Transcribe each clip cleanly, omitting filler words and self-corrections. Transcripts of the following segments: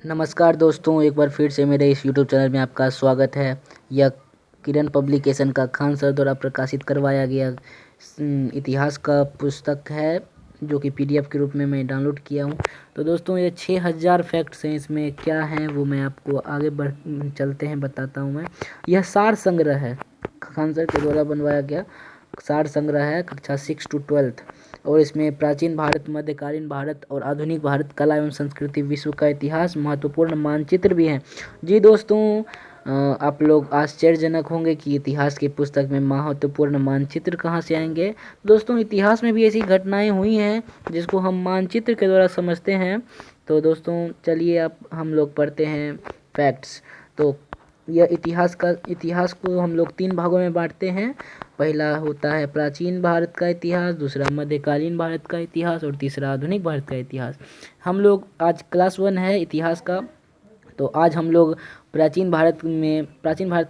नमस्कार दोस्तों, एक बार फिर से मेरे इस यूट्यूब चैनल में आपका स्वागत है। यह किरण पब्लिकेशन का खान सर द्वारा प्रकाशित करवाया गया इतिहास का पुस्तक है, जो कि पीडीएफ के रूप में मैं डाउनलोड किया हूं। तो दोस्तों, ये 6000 फैक्ट्स हैं। इसमें क्या हैं वो मैं आपको आगे चलते हैं बताता हूं। मैं यह सार संग्रह है, खान सर के द्वारा बनवाया गया सार संग्रह है, कक्षा 6 to 12। और इसमें प्राचीन भारत, मध्यकालीन भारत और आधुनिक भारत, कला एवं संस्कृति, विश्व का इतिहास, महत्वपूर्ण मानचित्र भी हैं। जी दोस्तों, आप लोग आश्चर्यजनक होंगे कि इतिहास की पुस्तक में महत्वपूर्ण मानचित्र कहाँ से आएंगे। दोस्तों, इतिहास में भी ऐसी घटनाएं हुई हैं जिसको हम मानचित्र के द्वारा समझते हैं। तो दोस्तों चलिए, अब हम लोग पढ़ते हैं फैक्ट्स। तो यह इतिहास को हम लोग 3 भागों में बांटते हैं। पहला होता है प्राचीन भारत का इतिहास, दूसरा मध्यकालीन भारत का इतिहास और तीसरा आधुनिक भारत का इतिहास। हम लोग आज क्लास 1 है इतिहास का। तो आज हम लोग प्राचीन भारत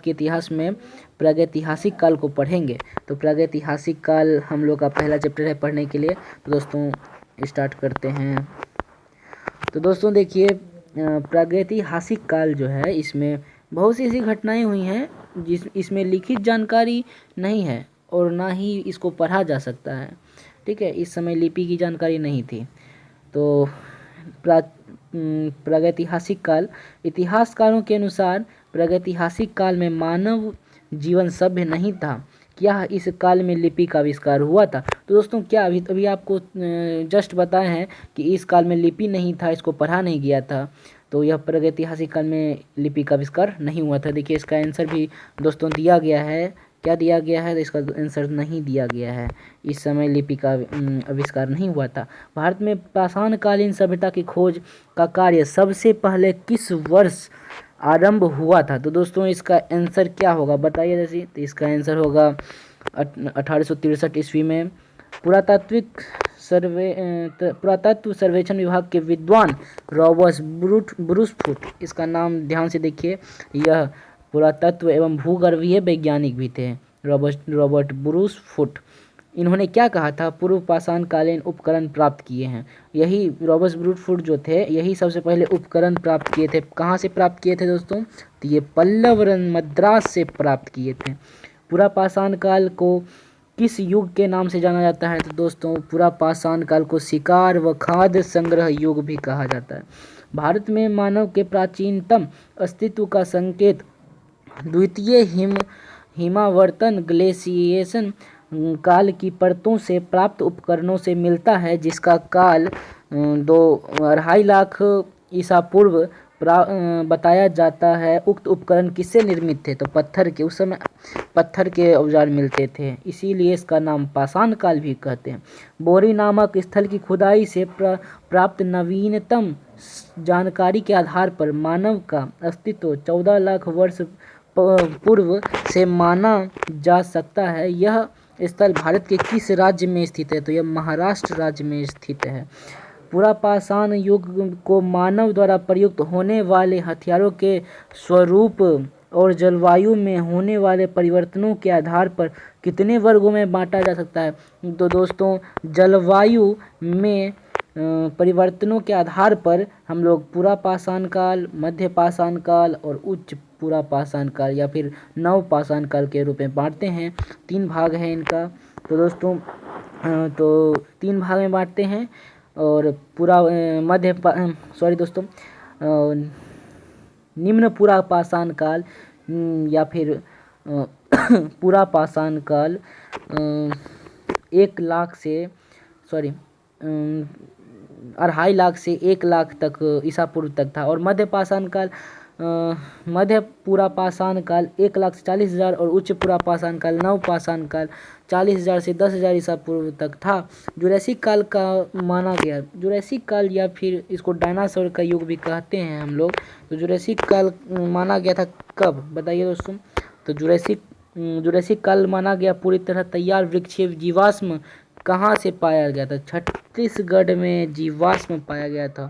के इतिहास में प्रागैतिहासिक काल को पढ़ेंगे। तो प्रागैतिहासिक काल हम लोग का पहला चैप्टर है पढ़ने के लिए। तो दोस्तों स्टार्ट करते हैं। तो दोस्तों देखिए, प्रागैतिहासिक काल जो है, इसमें बहुत सी ऐसी घटनाएं हुई हैं इसमें लिखित जानकारी नहीं है और ना ही इसको पढ़ा जा सकता है। ठीक है, इस समय लिपि की जानकारी नहीं थी। तो प्रागैतिहासिक काल, इतिहासकारों के अनुसार प्रागैतिहासिक काल में मानव जीवन सभ्य नहीं था। क्या इस काल में लिपि का आविष्कार हुआ था? तो दोस्तों, क्या अभी आपको जस्ट बताए हैं कि इस काल में लिपि नहीं था, इसको पढ़ा नहीं गया था। तो यह प्रागैतिहासिक काल में लिपि का आविष्कार नहीं हुआ था। देखिए, इसका आंसर भी दोस्तों दिया गया है। क्या दिया गया है? तो इसका आंसर नहीं दिया गया है। इस समय लिपि का आविष्कार नहीं हुआ था। भारत में पाषाणकालीन सभ्यता की खोज का कार्य सबसे पहले किस वर्ष आरंभ हुआ था? तो दोस्तों, इसका आंसर क्या होगा बताइए जैसे। तो इसका आंसर होगा 1863 ईस्वी में। पुरातत्व सर्वेक्षण विभाग के विद्वान रॉबर्ट ब्रूसफुट, इसका नाम ध्यान से देखिए, यह पुरातत्व एवं भूगर्भीय वैज्ञानिक भी थे, रॉबर्ट ब्रूसफुट। इन्होंने क्या कहा था? पूर्व पाषाणकालीन उपकरण प्राप्त किए हैं। यही रॉबर्ट ब्रूसफुट जो थे, यही सबसे पहले उपकरण प्राप्त किए थे। कहाँ से प्राप्त किए थे दोस्तों? तो ये पल्लव मद्रास से प्राप्त किए थे। पूरा पाषाण काल को किस युग के नाम से जाना जाता है? तो दोस्तों, पूरा पाषाण काल को शिकार व खाद्य संग्रह युग भी कहा जाता है। भारत में मानव के प्राचीनतम अस्तित्व का संकेत द्वितीय हिमावर्तन ग्लेशिएशन काल की परतों से प्राप्त उपकरणों से मिलता है, जिसका काल 2.5 लाख ईसा पूर्व बताया जाता है। उक्त उपकरण किससे निर्मित थे? तो पत्थर के, उस समय पत्थर के औजार मिलते थे, इसीलिए इसका नाम पाषाण काल भी कहते हैं। बोरी नामक स्थल की खुदाई से प्राप्त नवीनतम जानकारी के आधार पर मानव का अस्तित्व 14 लाख वर्ष पूर्व से माना जा सकता है। यह स्थल भारत के किस राज्य में स्थित है? तो यह महाराष्ट्र राज्य में स्थित है। पूरा पाषाण युग को मानव द्वारा प्रयुक्त होने वाले हथियारों के स्वरूप और जलवायु में होने वाले परिवर्तनों के आधार पर कितने वर्गों में बांटा जा सकता है? तो दोस्तों, जलवायु में परिवर्तनों के आधार पर हम लोग पूरा पाषाण काल, मध्य पाषाण काल और उच्च पूरा पाषाण काल या फिर नव पाषाण काल के रूप में बांटते हैं। 3 भाग है इनका। तो दोस्तों, तो 3 भाग में बांटते हैं। और पूरा दोस्तों, निम्न पूरा पाषाण काल या फिर पूरा पाषाण काल 1 लाख से 2.5 लाख से 1 लाख तक ईसा पूर्व तक था। और मध्य पूरा पाषाण काल 1 लाख से 40,000 और उच्च पूरा पाषाण काल, नव पाषाण काल 40,000 से 10,000 ईसा पूर्व तक था। जुरासिक काल का माना गया, जुरासिक काल या फिर इसको डायनासोर का युग भी कहते हैं हम लोग। तो जुरासिक काल माना गया था कब बताइए दोस्तों? तो जुरासिक काल माना गया पूरी तरह तैयार वृक्षीय जीवाश्म कहाँ से पाया गया था? छत्तीसगढ़ में जीवाश्म पाया गया था।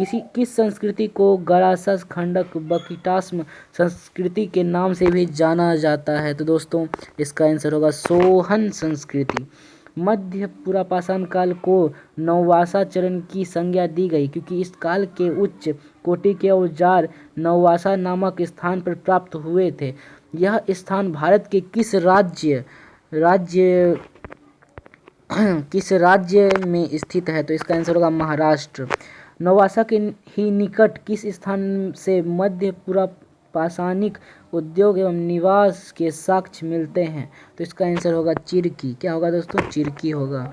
किस संस्कृति को गरासस खंडक बकिटास्म संस्कृति के नाम से भी जाना जाता है? तो दोस्तों, इसका आंसर होगा सोहन संस्कृति। मध्य पुरापाषाण काल को नौवासा चरण की संज्ञा दी गई क्योंकि इस काल के उच्च कोटि के औजार नौवासा नामक स्थान पर प्राप्त हुए थे। यह स्थान भारत के राज्य किस राज्य में स्थित है? तो इसका आंसर होगा महाराष्ट्र। नौवासा के ही निकट किस स्थान से मध्य पूरा पाषाणिक उद्योग एवं निवास के साक्ष्य मिलते हैं? तो इसका आंसर होगा चिरकी। क्या होगा दोस्तों? चिरकी होगा।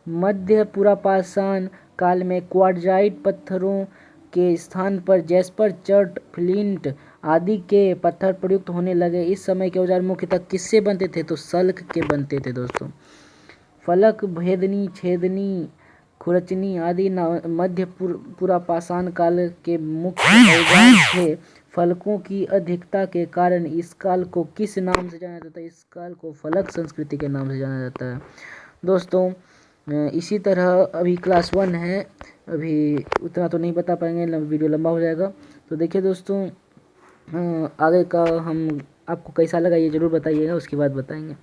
मध्य पुरापाषाण काल में क्वार्टजाइट पत्थरों के स्थान पर जैस्पर, चर्ट, फ्लिंट आदि के पत्थर प्रयुक्त होने लगे। इस समय के औजार मुख्यतः किससे बनते थे? तो सल्ख के बनते थे दोस्तों। फलक, भेदनी, छेदनी, खुरचनी आदि मध्य पुरापाषाण काल के मुख्य औजार थे। फलकों की अधिकता के कारण इस काल को किस नाम से जाना जाता है? इस काल को फलक संस्कृति के नाम से जाना जाता है दोस्तों। इसी तरह अभी क्लास 1 है, अभी उतना तो नहीं बता पाएंगे, वीडियो लंबा हो जाएगा। तो देखिए दोस्तों, आगे का हम आपको कैसा लगा ये ज़रूर बताइएगा, उसके बाद बताएंगे।